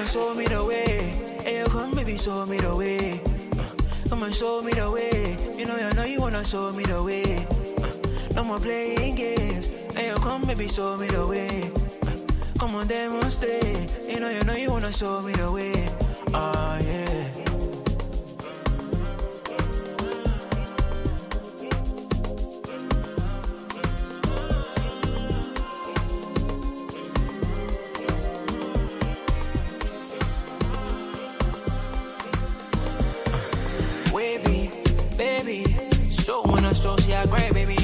and show me the way. Hey, you come, baby, show me the way. Come and show me the way. You know you wanna show me the way. No more playing games. Hey, you come, baby, show me the way. Come on, demonstrate. You know you wanna show me the way. Ah, yeah. She a great baby,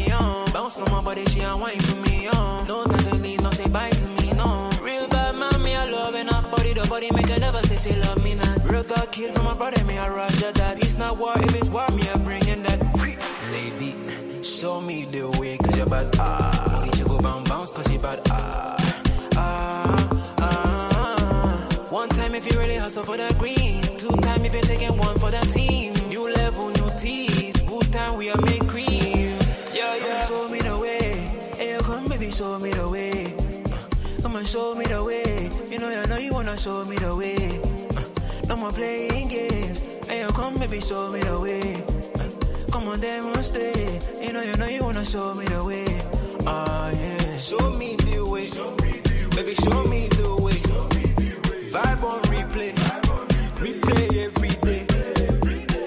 bounce on my body, she a wine for me, no time to leave, no say bye to me, no. Real bad man, me a love and a body, the body make her never say she love me, not. Real dog kill from my brother, me a Roger that. It's not war, if it's war, me a bringing that. Lady, show me the way, cause you're bad, Need you go bounce, cause you bad, One time if you really hustle for the green, 2 times if you're taking 1 for the team. New level, new tease, boot time we are make cream. Show me the way. Hey, you come, baby, show me the way. Come and show me the way. You know you wanna show me the way. No more playing games. Hey, you come, baby, show me the way. Come on, demonstrate. You know you wanna show me the way. Ah, yeah. Show me the way. Baby, show me the way. Vibe on replay. Replay every day.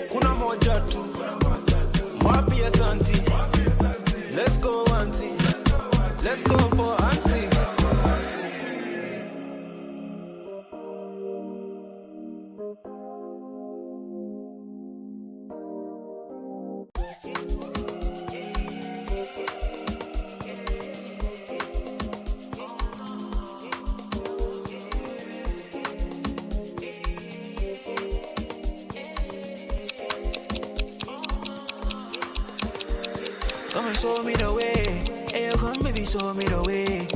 Kuna moja tu. Mwapi ya santi. Let's go, auntie. Let's go for auntie. Come and show me the way. Hey, you come, baby, show me the way.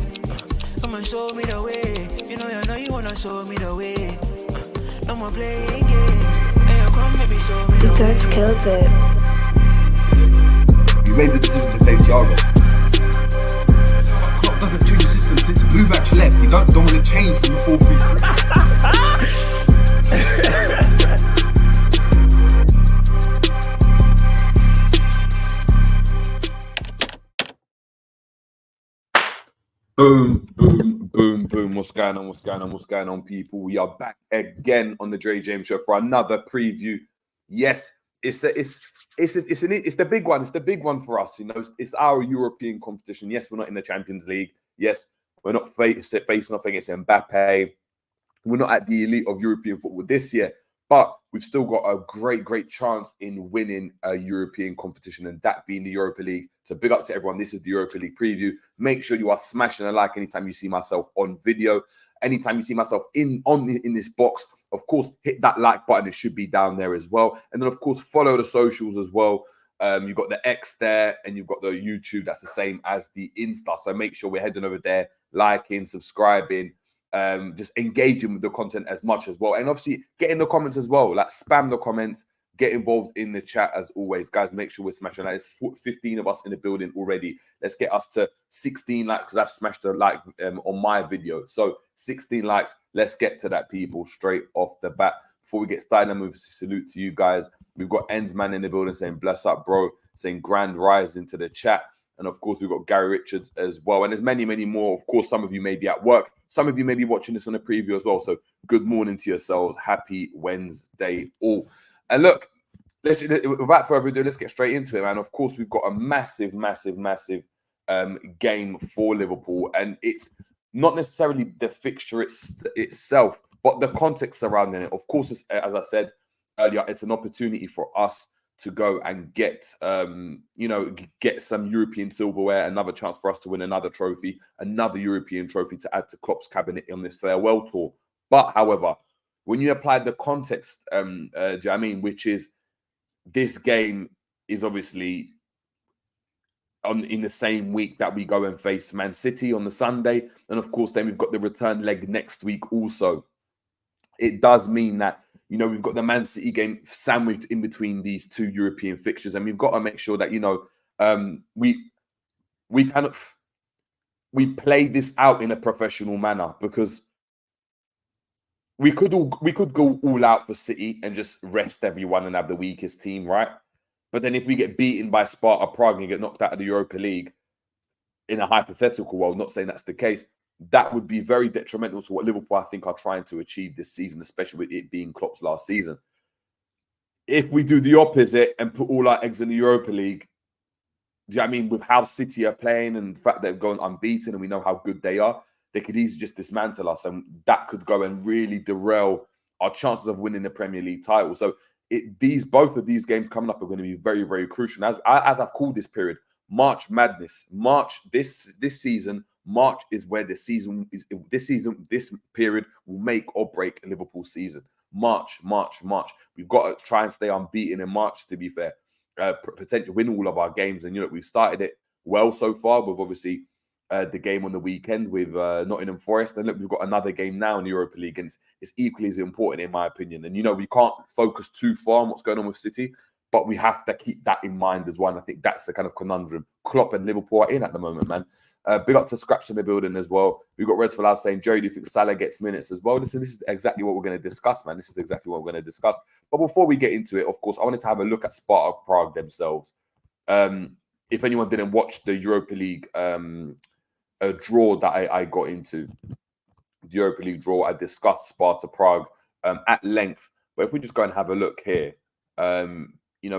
Come and show me the way. You know you wanna show me the way. No more playing games. Hey, you come, baby, show me the way. That's killed it. You made the decision to play Thiago. Klopp doesn't change the system since move back left. You don't want to change from the 4-3. Boom, boom, boom, boom. What's going on? What's going on? What's going on, people? We are back again on the Dre James Show for another preview. Yes, it's the big one. It's the big one for us. You know, it's our European competition. Yes, we're not in the Champions League. Yes, we're not facing off against Mbappe. We're not at the elite of European football this year, but we've still got a great chance in winning a European competition, and that being the Europa League. So big up to everyone. This is the Europa League preview. Make sure you are smashing a like anytime you see myself on video. Anytime you see myself in this box, of course, hit that like button. It should be down there as well. And then, of course, follow the socials as well. You've got the X there, and you've got the YouTube. That's the same as the Insta. So make sure we're heading over there, liking, subscribing, just engaging with the content as much as well. And obviously, get in the comments as well. Like, spam the comments. Get involved in the chat as always. Guys, make sure we're smashing that. There's 15 of us in the building already. Let's get us to 16 likes because I've smashed a like on my video. So 16 likes. Let's get to that, people, straight off the bat. Before we get started, I'm moving to salute to you guys. We've got Endsman in the building saying, bless up, bro. Saying grand rise into the chat. And of course, we've got Gary Richards as well. And there's many more. Of course, some of you may be at work. Some of you may be watching this on a preview as well. So good morning to yourselves. Happy Wednesday all. And look, without further ado, let's get straight into it, man. Of course, we've got a massive game for Liverpool. And it's not necessarily the fixture itself, but the context surrounding it. Of course, as I said earlier, it's an opportunity for us to go and get, get some European silverware, another chance for us to win another trophy, another European trophy to add to Klopp's cabinet on this farewell tour. But, however, when you apply the context, do you know what I mean? Which is this game is obviously in the same week that we go and face Man City on the Sunday. And, of course, then we've got the return leg next week also. It does mean that, you know, we've got the Man City game sandwiched in between these two European fixtures. And we've got to make sure that, you know, we play this out in a professional manner because we could go all out for City and just rest everyone and have the weakest team, right? But then if we get beaten by Sparta Prague and get knocked out of the Europa League, in a hypothetical world, not saying that's the case, that would be very detrimental to what Liverpool, I think, are trying to achieve this season, especially with it being Klopp's last season. If we do the opposite and put all our eggs in the Europa League, do you know what I mean? With how City are playing and the fact they're going unbeaten and we know how good they are, they could easily just dismantle us, and that could go and really derail our chances of winning the Premier League title. So both of these games coming up are going to be very, very crucial. As I've called this period, March Madness. March this season. March is where the season is. This period will make or break a Liverpool season. March. We've got to try and stay unbeaten in March. To be fair, potentially win all of our games, and we've started it well so far. With obviously the game on the weekend with Nottingham Forest, and look, we've got another game now in the Europa League, and it's equally as important in my opinion. And we can't focus too far on what's going on with City, but we have to keep that in mind as well. And I think that's the kind of conundrum Klopp and Liverpool are in at the moment, man. Big up to Scraps in the building as well. We've got Reds for Loud saying, Jerry, do you think Salah gets minutes as well? Listen, this is exactly what we're going to discuss, man. This is exactly what we're going to discuss. But before we get into it, of course, I wanted to have a look at Sparta Prague themselves. If anyone didn't watch the Europa League draw that I got into, the Europa League draw, I discussed Sparta Prague at length. But if we just go and have a look here,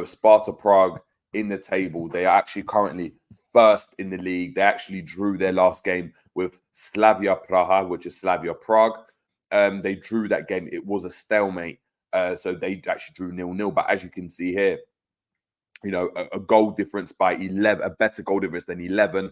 Sparta Prague in the table, they are actually currently first in the league. They actually drew their last game with Slavia Praha, which is Slavia Prague. They drew that game. It was a stalemate. So they actually drew 0-0. But as you can see here, a goal difference by 11, a better goal difference than 11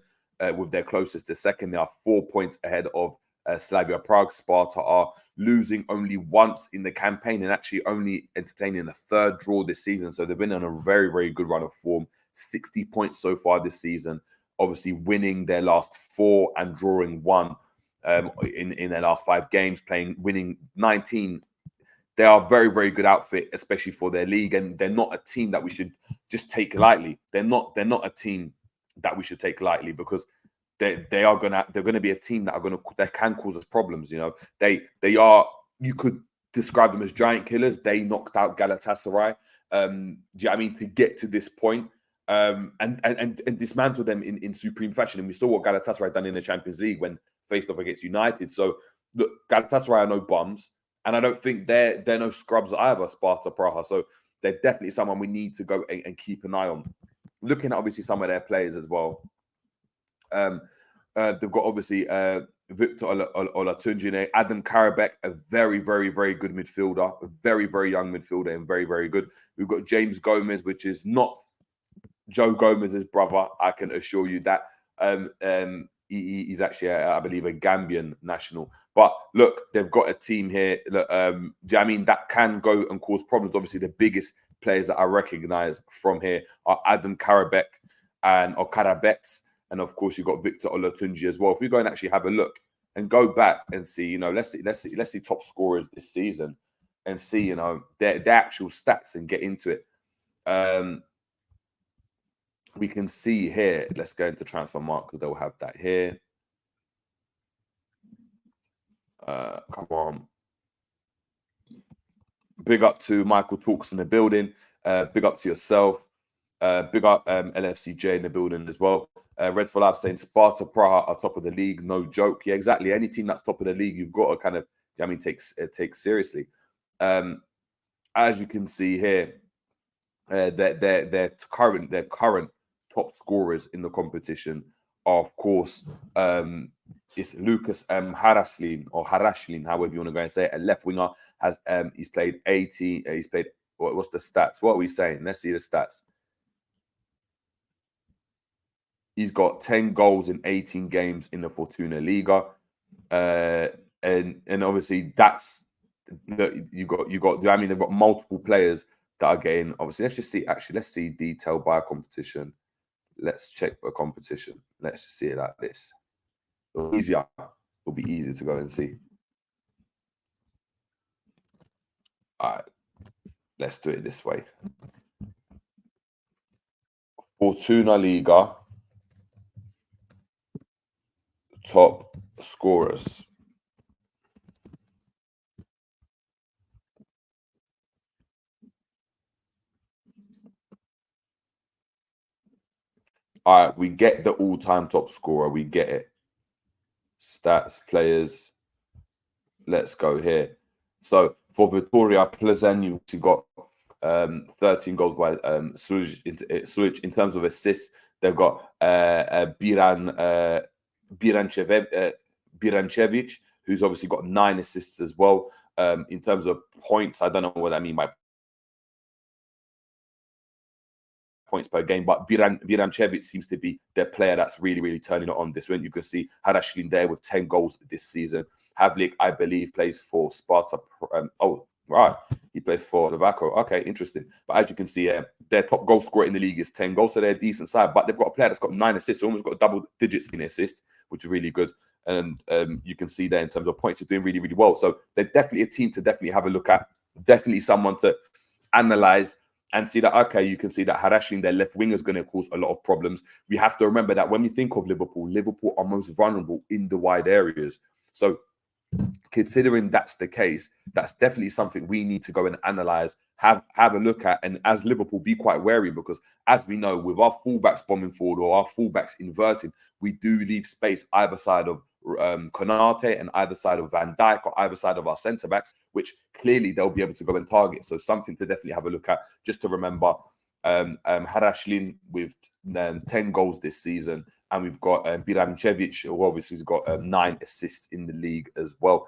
with their closest to second. They are 4 points ahead of Slavia Prague. Sparta are losing only once in the campaign and actually only entertaining a third draw this season. So they've been on a very, very good run of form. 60 points so far this season. Obviously winning their last 4 and drawing 1 in their last 5 games, winning 19. They are a very, very good outfit, especially for their league. And they're not a team that we should just take lightly. They're not a team that we should take lightly, because they're gonna be a team that can cause us problems. They are. You could describe them as giant killers. They knocked out Galatasaray. Do you know what I mean, to get to this point, and dismantle them in supreme fashion. And we saw what Galatasaray done in the Champions League when faced off against United. So look, Galatasaray are no bums, and I don't think they're no scrubs either. Sparta Praha. So they're definitely someone we need to go and keep an eye on. Looking at obviously some of their players as well. They've got obviously Victor Olatunji, Adam Karabek, a very, very, very good midfielder, a very, very young midfielder, and very, very good. We've got James Gomez, which is not Joe Gomez's brother, I can assure you that. He's actually, I believe, a Gambian national. But look, they've got a team here. Look, do you know I mean, that can go and cause problems. Obviously, the biggest players that I recognize from here are Adam Karabek or Karabets. And of course, you've got Victor Olatunji as well. If we go and actually have a look and go back and see, let's see top scorers this season and see, their actual stats and get into it. We can see here. Let's go into transfer mark because they'll have that here. Come on. Big up to Michael Talks in the building. Big up to yourself. Big up LFCJ in the building as well. Red for Life saying Sparta Praha are top of the league. No joke. Yeah, exactly. Any team that's top of the league, you've got to kind of, take seriously. As you can see here, their current top scorers in the competition are, of course, it's Lucas Haraslin, or Harashlin, however you want to go and say it. A left winger has he's played 80. He's played. What's the stats? What are we saying? Let's see the stats. He's got 10 goals in 18 games in the Fortuna Liga, and obviously that's you got. I mean, they've got multiple players that are getting. Obviously, let's just see. Actually, let's see detail by a competition. Let's check a competition. Let's just see it like this. Easier. It'll be easier to go and see. All right, let's do it this way. Fortuna Liga top scorers. All right, we get the all-time top scorer. We get it. Stats, players. Let's go here. So for Victoria Plezeniu, she got 13 goals by Sulic. In terms of assists, they've got Birancevic, who's obviously got 9 assists as well. In terms of points, I don't know what I mean by points per game, but Birancevic seems to be the player that's really, really turning it on this one. You can see Harashlin there with 10 goals this season. Havlik, I believe, plays for Sparta. Oh, right. He plays for Liverpool. Okay, interesting. But as you can see, their top goal scorer in the league is 10 goals, so they're a decent side. But they've got a player that's got 9 assists, almost got double digits in assists, which is really good. And you can see there in terms of points, he's doing really, really well. So they're definitely a team to definitely have a look at. Definitely someone to analyze and see that, okay, you can see that Harashin, their left winger, is going to cause a lot of problems. We have to remember that when we think of Liverpool, Liverpool are most vulnerable in the wide areas. So considering that's the case, that's definitely something we need to go and analyze, have a look at, and as Liverpool, be quite wary, because as we know, with our fullbacks bombing forward or our fullbacks inverting, we do leave space either side of Konate and either side of Van Dijk or either side of our centre backs, which clearly they'll be able to go and target. So something to definitely have a look at. Just to remember, Harashlin with 10 goals this season, and we've got Birancevic, who obviously has got 9 assists in the league as well.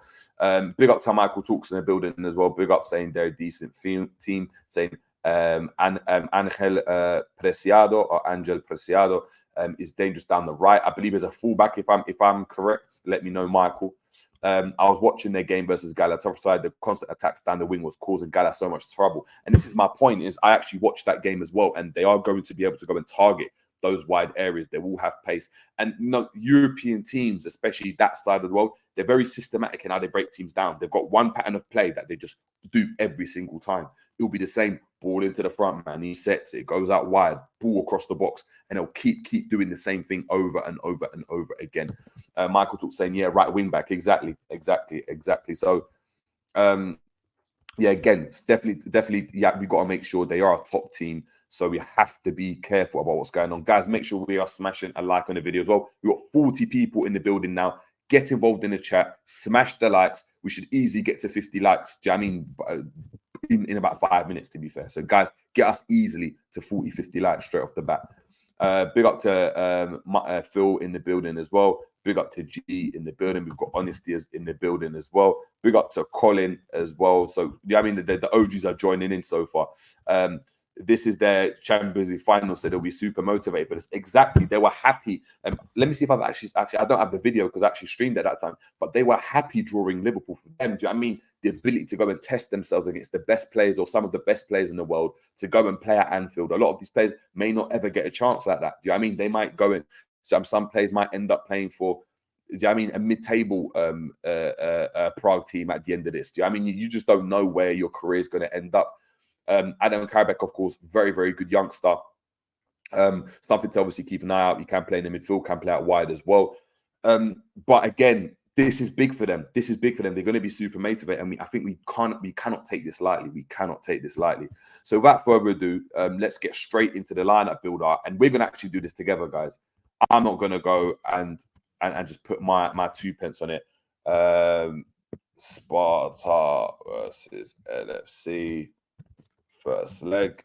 Big up to Michael Talks in the building as well. Big up, saying they're a decent team, saying Angel Preciado is dangerous down the right. I believe as a fullback, if I'm correct. Let me know, Michael. I was watching their game versus Galatasaray. The constant attacks down the wing was causing Gala so much trouble. And this is my point: is I actually watched that game as well, and they are going to be able to go and target those wide areas. They will have pace. And European teams, especially that side of the world, they're very systematic in how they break teams down. They've got one pattern of play that they just do every single time. It'll be the same: ball into the front, man. He sets it, goes out wide, ball across the box, and they'll keep doing the same thing over and over and over again. Michael Talk saying, yeah, right wing back. Exactly. So, yeah, again, it's definitely, yeah, we got to make sure they are a top team. So we have to be careful about what's going on. Guys, make sure we are smashing a like on the video as well. We've got 40 people in the building now. Get involved in the chat. Smash the likes. We should easily get to 50 likes. Do you know what I mean? In about 5 minutes, to be fair. So, guys, get us easily to 40, 50 likes straight off the bat. Big up to Phil in the building as well. Big up to G in the building. We've got Honesty in the building as well. Big up to Colin as well. So, yeah, I mean, the OGs are joining in so far. This is their Champions League final, so they'll be super motivated for this. Exactly. They were happy. Let me see if I've actually, I don't have the video because I actually streamed at that time, but they were happy drawing Liverpool for them. Do you know what I mean? The ability to go and test themselves against the best players or some of the best players in the world, to go and play at Anfield. A lot of these players may not ever get a chance like that. Do you know what I mean? They might go in. Some players might end up playing for, do you know what I mean, a mid-table Prague team at the end of this. Do you know what I mean? You just don't know where your career is going to end up. Adam Karabek, of course, very, very good youngster. Something to obviously keep an eye out. You can play in the midfield, can play out wide as well. But again, this is big for them. This is big for them. They're going to be super motivated, and I think we cannot take this lightly. We cannot take this lightly. So without further ado, let's get straight into the lineup builder, and we're going to actually do this together, guys. I'm not going to go and just put my 2 pence on it. Sparta versus LFC. First leg.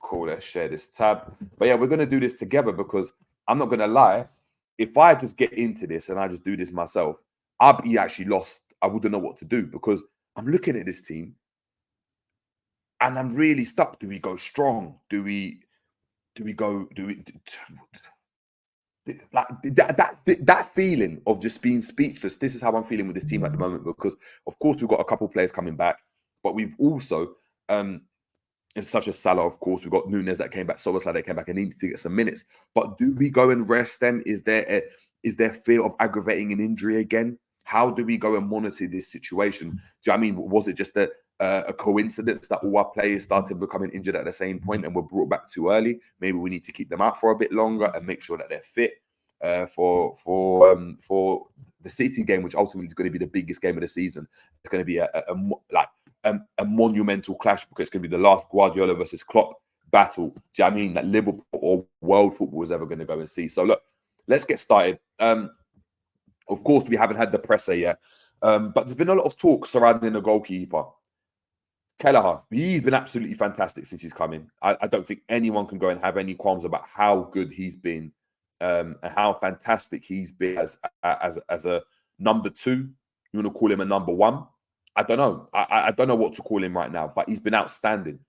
Cool, let's share this tab. But yeah, we're going to do this together, because I'm not going to lie. If I just get into this and I just do this myself, I'd be actually lost. I wouldn't know what to do, because I'm looking at this team and I'm really stuck. Do we go strong? Do we like that feeling of just being speechless? This is how I'm feeling with this team at the moment, because of course we've got a couple players coming back, but we've also it's such as Salah, of course. We've got Nunes that came back, Soboslai that came back and needed to get some minutes. But do we go and rest them? Is there fear of aggravating an injury again? How do we go and monitor this situation? Do you know what I mean? Was it just a coincidence that all our players started becoming injured at the same point and were brought back too early? Maybe we need to keep them out for a bit longer and make sure that they're fit for the City game, which ultimately is going to be the biggest game of the season. It's going to be a monumental clash, because it's going to be the last Guardiola versus Klopp battle, do you know what I mean, that Liverpool or world football is ever going to go and see. So look, let's get started. Of course, we haven't had the presser yet, but there's been a lot of talk surrounding the goalkeeper. Kelleher, he's been absolutely fantastic since he's come in. I don't think anyone can go and have any qualms about how good he's been and how fantastic he's been as a number 2. You want to call him a number 1? I don't know. I don't know what to call him right now, but he's been outstanding.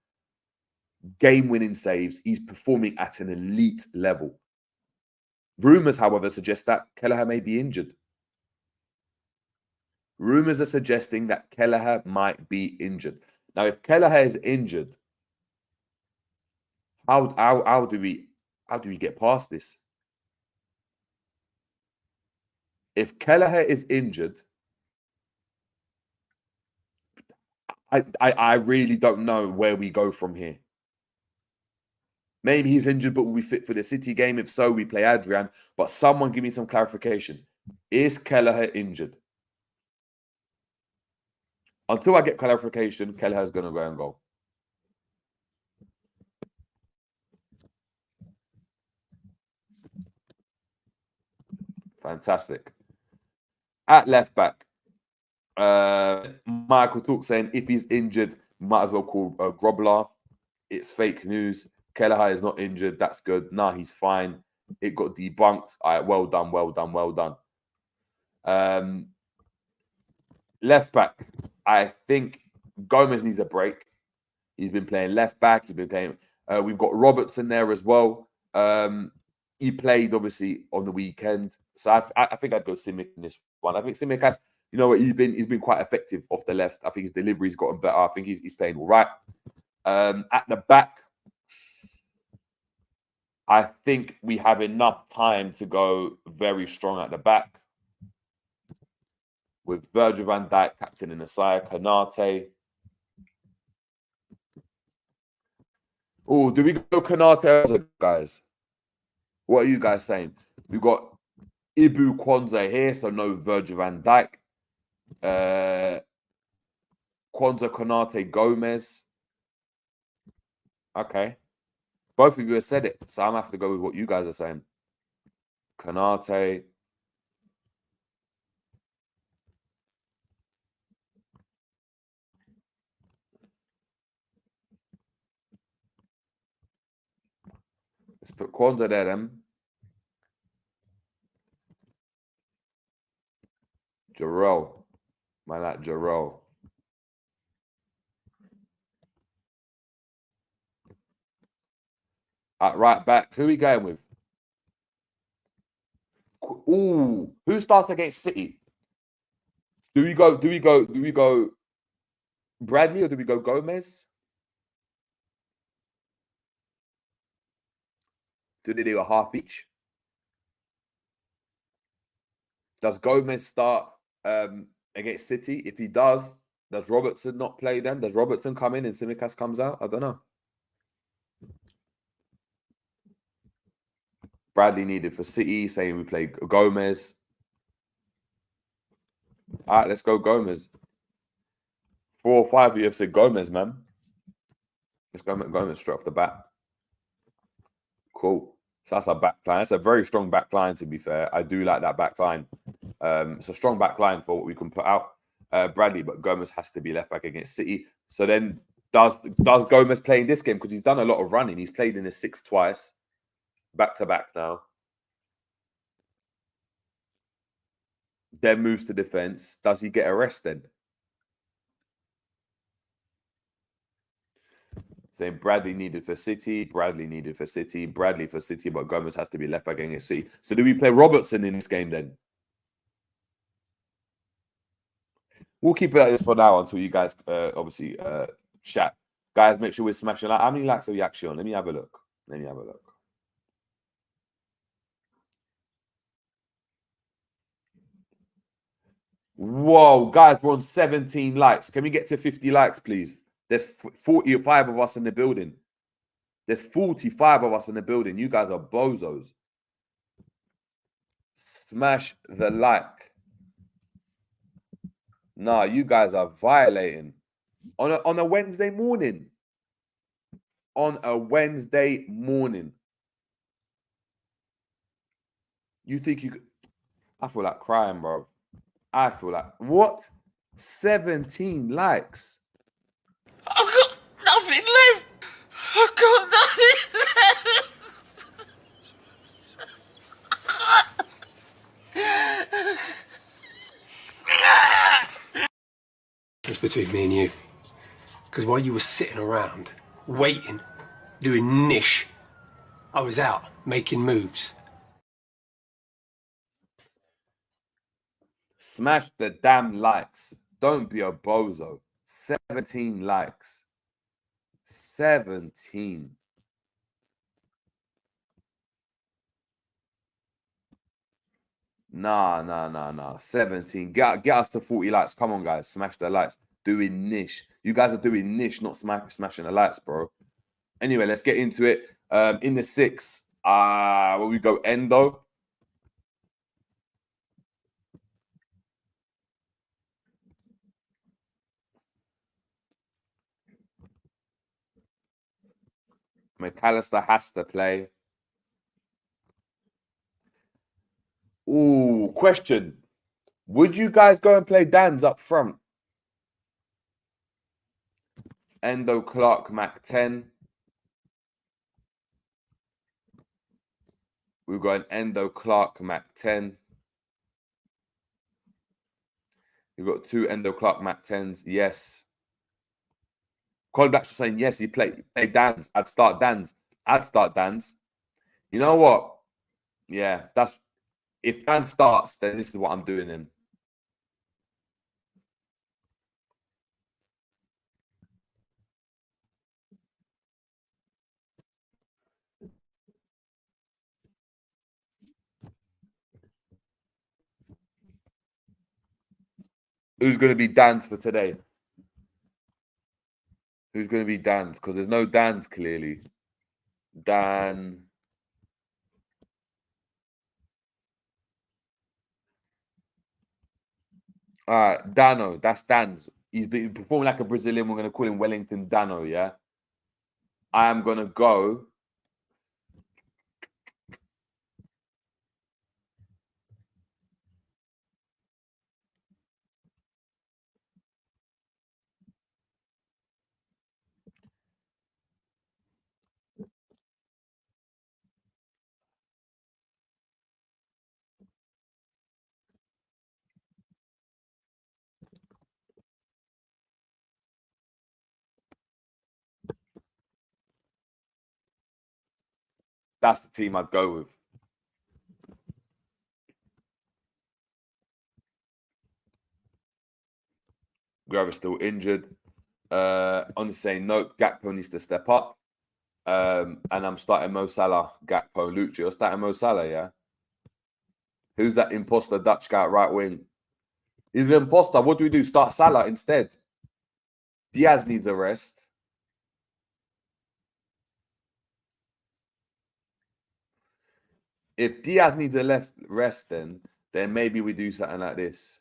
Game-winning saves. He's performing at an elite level. Rumours, however, suggest that Kelleher may be injured. Rumours are suggesting that Kelleher might be injured. Now, if Kelleher is injured, how do we get past this? If Kelleher is injured, I really don't know where we go from here. Maybe he's injured, but will be fit for the City game. If so, we play Adrian. But someone give me some clarification. Is Kelleher injured? Until I get clarification, Kelleher's going to go and go. Fantastic. At left back, Michael Talk saying if he's injured, might as well call Grobler. It's fake news. Kelleher is not injured. That's good. Nah, he's fine. It got debunked. All right, well done, well done, well done. Left back, I think Gomez needs a break. He's been playing left back. He's been playing. We've got Robertson there as well. He played obviously on the weekend, so I think I'd go Simic in this one. I think Simic has, you know what, he's been quite effective off the left. I think his delivery's gotten better. I think he's playing all right. At the back, I think we have enough time to go very strong at the back with Virgil van Dijk captain in the side, Konate. Oh, do we go Konate, guys? What are you guys saying? We've got Ibu Kwanzaa here, so no Virgil van Dijk. Kwanzaa, Konate, Gomez. Okay. Both of you have said it, so I'm going to have to go with what you guys are saying. Konate. Let's put Kwanzaa there then. Jarrell. I like Jarrell. At right back, who are we going with? Ooh, who starts against City? Do we go Bradley or do we go Gomez? Do they do a half each? Does Gomez start against City? If he does Robertson not play then? Does Robertson come in and Tsimikas comes out? I don't know. Bradley needed for City, saying we play Gomez. All right, let's go Gomez. 4 or 5 of you have said Gomez, man. Let's go Gomez straight off the bat. Cool. So that's our back line. That's a very strong back line, to be fair. I do like that back line. It's a strong back line for what we can put out. Bradley, but Gomez has to be left back against City. So then does Gomez play in this game? Because he's done a lot of running. He's played in the 6 twice. Back-to-back now. Then moves to defense. Does he get a rest then? Saying Bradley needed for City, Bradley needed for City, Bradley for City, but Gomez has to be left back against City. So do we play Robertson in this game then? We'll keep it like this for now until you guys obviously chat. Guys, make sure we're smashing like. How many likes are we actually on? Let me have a look. Let me have a look. Whoa, guys, we're on 17 likes. Can we get to 50 likes, please? There's 45 of us in the building. There's 45 of us in the building. You guys are bozos. Smash the like. Nah, you guys are violating. On a Wednesday morning. on a Wednesday morning. You think you could... I feel like crying, bro. I feel like... What? 17 likes. I've got nothing left. I've got nothing left. It's between me and you. Because while you were sitting around, waiting, doing niche, I was out, making moves. Smash the damn likes. Don't be a bozo. 17 likes. 17. Nah. 17. Get us to 40 likes. Come on, guys. Smash the likes. Doing niche. You guys are doing niche, not smashing the likes, bro. Anyway, let's get into it. In the 6, where we go, Endo. McAllister has to play. Ooh, question. Would you guys go and play Dan's up front? Endo, Clark, Mac 10. We've got an Endo, Clark, Mac 10. You've got 2 Endo, Clark, Mac 10s. Yes. Colin Blacks was saying, yes, he played Dan's. I'd start Dan's. You know what? Yeah, that's... If Dan starts, then this is what I'm doing then. Who's going to be Dan's for today? Who's going to be Dan's? Because there's no Dan's, clearly. Dan... All right, Dano. That's Dan's. He's been performing like a Brazilian. We're going to call him Wellington Dano, yeah? I am going to go... That's the team I'd go with. Guerrero's still injured. On the same note, Gakpo needs to step up. And I'm starting Mo Salah, Gakpo, Lucci. You're starting Mo Salah, yeah? Who's that imposter Dutch guy at right wing? He's an imposter. What do we do? Start Salah instead. Diaz needs a rest. If Diaz needs a rest, then maybe we do something like this.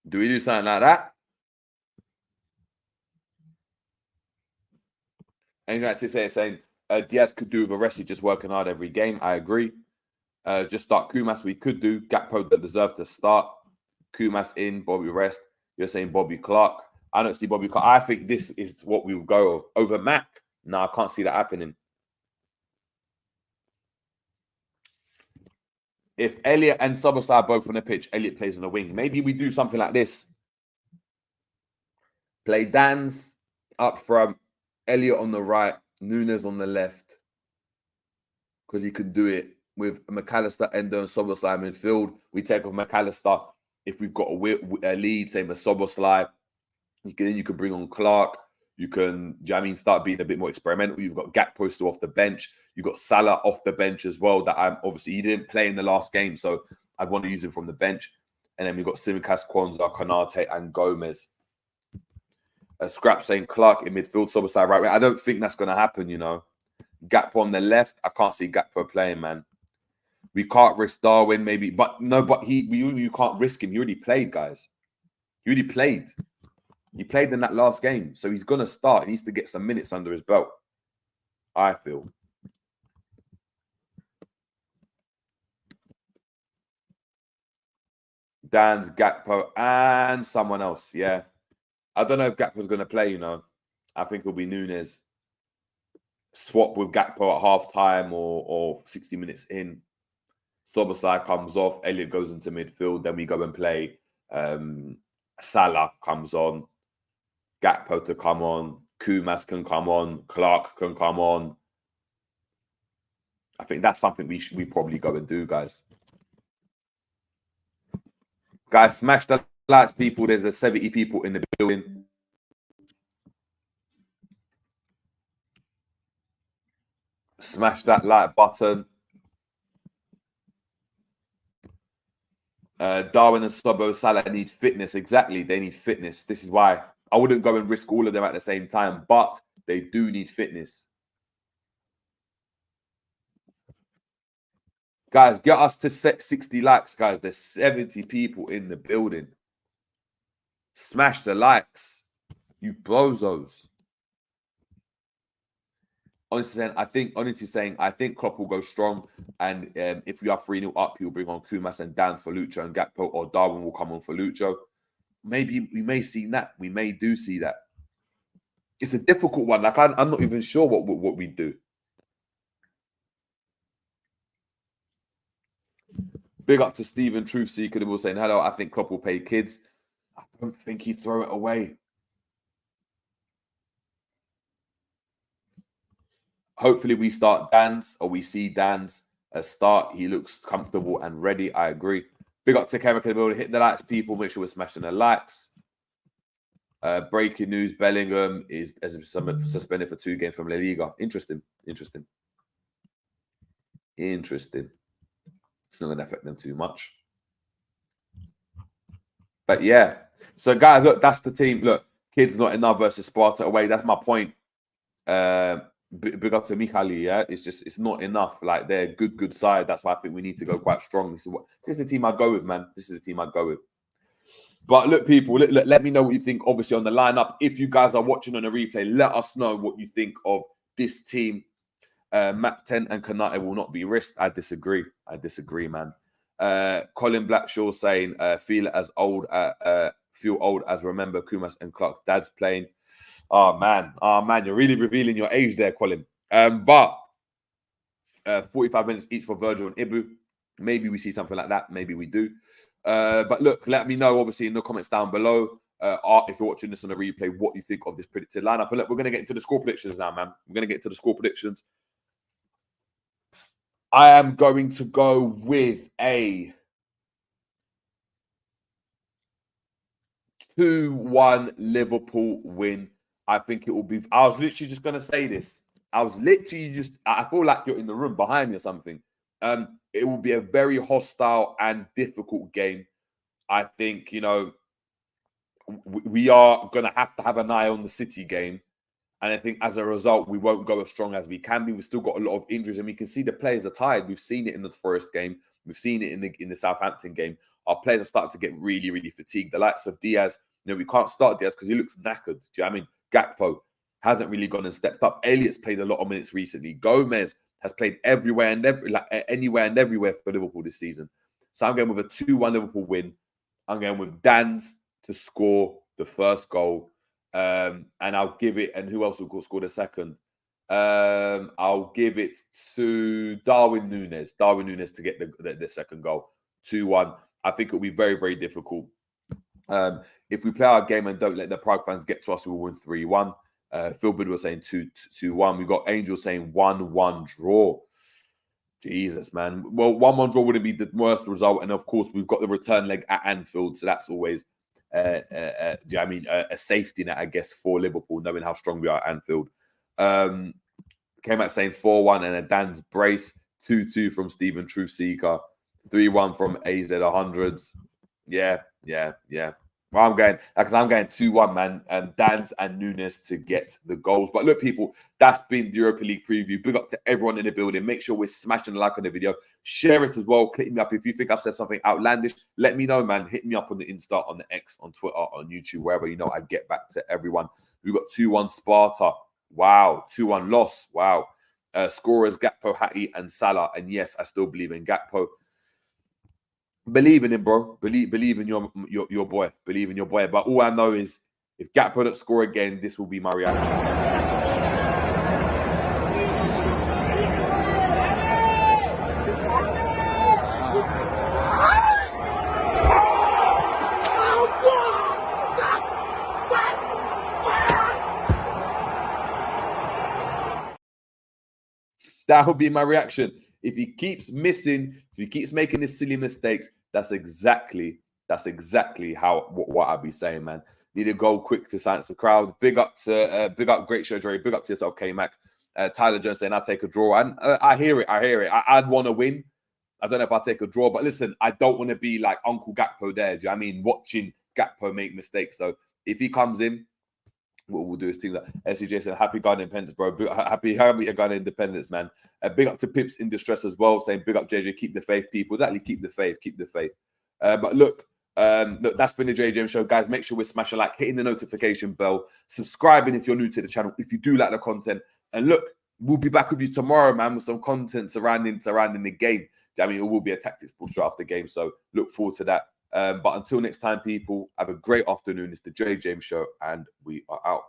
Do we do something like that? And you know, saying Diaz could do with a rest. He's just working hard every game. I agree. Just start Kumas. We could do Gakpo that deserves to start. Kumas in, Bobby rest. You're saying Bobby Clark. I don't see Bobby Clark. I think this is what we will go over Mac. No, I can't see that happening. If Elliot and Soboslai are both on the pitch, Elliot plays on the wing. Maybe we do something like this. Play Dan's up front, Elliot on the right, Nunes on the left. Because he can do it with McAllister, Endo, and Soboslai midfield. We take off McAllister if we've got a lead, same as Soboslai. Then you could bring on Clark. You can, do you know what I mean, start being a bit more experimental. You've got Gakpo still off the bench. You've got Salah off the bench as well. That I'm obviously, he didn't play in the last game, so I'd want to use him from the bench. And then we've got Tsimikas, Kwanzaa, Konate, and Gomez. Scrap saying Clark in midfield, Sobosai right. I don't think that's going to happen, you know. Gakpo on the left. I can't see Gakpo playing, man. We can't risk Darwin, maybe. But no, but you can't risk him. He already played, guys. He already played. He played in that last game. So he's going to start. He needs to get some minutes under his belt, I feel. Dan's, Gakpo, and someone else. Yeah. I don't know if Gakpo's going to play, you know. I think it'll be Nunes. Swap with Gakpo at half-time or 60 minutes in. Sobosai comes off. Elliott goes into midfield. Then we go and play. Salah comes on. Gakpo to come on. Kumas can come on. Clark can come on. I think that's something we probably go and do, guys. Guys, smash the lights, people. There's 70 people in the building. Smash that like button. Darwin and Sobo Salah need fitness. Exactly. They need fitness. This is why I wouldn't go and risk all of them at the same time, but they do need fitness. Guys, get us to 60 likes, guys. There's 70 people in the building. Smash the likes, you bozos. Honestly saying, I think Klopp will go strong. And if we are 3-0 up, he'll bring on Kumas and Dan for Lucho and Gakpo, or Darwin will come on for Lucho. Maybe we may see that. We may do see that. It's a difficult one. Like, I'm not even sure what we do. Big up to Stephen Truth Seeker. They were saying, hello, I think Klopp will pay kids. I don't think he'd throw it away. Hopefully we start Dan's, or we see Dan's start. He looks comfortable and ready. I agree. Big up to Kevin. Hit the likes, people. Make sure we're smashing the likes. Breaking news, Bellingham is suspended for 2 games from La Liga. Interesting. It's not going to affect them too much. But yeah. So, guys, look, that's the team. Look, kids not enough versus Sparta away. That's my point. Big up to Michali, yeah. It's not enough. Like, they're a good side. That's why I think we need to go quite strong. This is the team I'd go with, man. This is the team I'd go with. But look, people, let me know what you think, obviously, on the lineup. If you guys are watching on a replay, let us know what you think of this team. Matt 10 and Konate will not be risked. I disagree, man. Colin Blackshaw saying, feel old as remember Kumas and Clark's dad's playing. Oh man, you're really revealing your age there, Colin. But 45 minutes each for Virgil and Ibu. Maybe we see something like that. Maybe we do. But look, let me know, obviously, in the comments down below, if you're watching this on the replay, what you think of this predicted lineup. And look, we're going to get into the score predictions now, man. We're going to get to the score predictions. I am going to go with a 2-1 Liverpool win. I think it will be. I was literally just going to say this. I feel like you're in the room behind me or something. It will be a very hostile and difficult game. I think, you know, we are going to have an eye on the City game. And I think as a result, we won't go as strong as we can be. We've still got a lot of injuries, and we can see the players are tired. We've seen it in the Forest game. We've seen it in the Southampton game. Our players are starting to get really, really fatigued. The likes of Diaz, you know, we can't start Diaz because he looks knackered. Do you know what I mean? Gakpo hasn't really gone and stepped up. Elliott's played a lot of minutes recently. Gomez has played everywhere and anywhere and everywhere for Liverpool this season. So I'm going with a 2-1 Liverpool win. I'm going with Dan's to score the first goal. And I'll give it, and who else will score the second? I'll give it to Darwin Nunes. Darwin Nunes to get the second goal. 2-1. I think it'll be very, very difficult. If we play our game and don't let the Prague fans get to us, we will win 3-1. Phil Bid was saying 2-1. We've got Angel saying 1-1 draw. Jesus, man. Well, 1-1 draw wouldn't be the worst result. And of course, we've got the return leg at Anfield. So that's always a safety net, I guess, for Liverpool, knowing how strong we are at Anfield. Came out saying 4-1 and a Dan's brace, 2-2 from Stephen Truth-Seeker, 3-1 from AZ100s. Yeah. Well, I'm going 2-1, man. Dan's and Nunes to get the goals. But look, people, that's been the Europa League preview. Big up to everyone in the building. Make sure we're smashing the like on the video. Share it as well. Click me up if you think I've said something outlandish. Let me know, man. Hit me up on the Insta, on the X, on Twitter, on YouTube, wherever. You know, I get back to everyone. We've got 2-1 Sparta. Wow. 2-1 loss. Wow. Scorers Gakpo, Hattie, and Salah. And yes, I still believe in Gakpo. Believe in him, bro. Believe in your boy. Believe in your boy. But all I know is if Gakpo doesn't score again, this will be my reaction. That will be my reaction. If he keeps missing, if he keeps making these silly mistakes, that's exactly what I'd be saying, man. Need to go quick to silence the crowd. Big up, great show, Dre. Big up to yourself, K-Mac. Tyler Jones saying, I'll take a draw. And I hear it. I'd want to win. I don't know if I'll take a draw, but listen, I don't want to be like Uncle Gakpo there. Do you know what I mean? Watching Gakpo make mistakes. So if he comes in, what we'll do is things like SCJ said, happy Ghana independence, bro. Happy Ghana independence, man. Big up to Pips in distress as well, saying big up JJ, keep the faith, people. Exactly, keep the faith. But look, that's been the J James show, guys. Make sure we're smashing like, hitting the notification bell, subscribing if you're new to the channel, if you do like the content. And look, we'll be back with you tomorrow, man, with some content surrounding the game. I mean, it will be a tactics push after the game, so look forward to that. But until next time, people, have a great afternoon. It's the J James show, and we are out.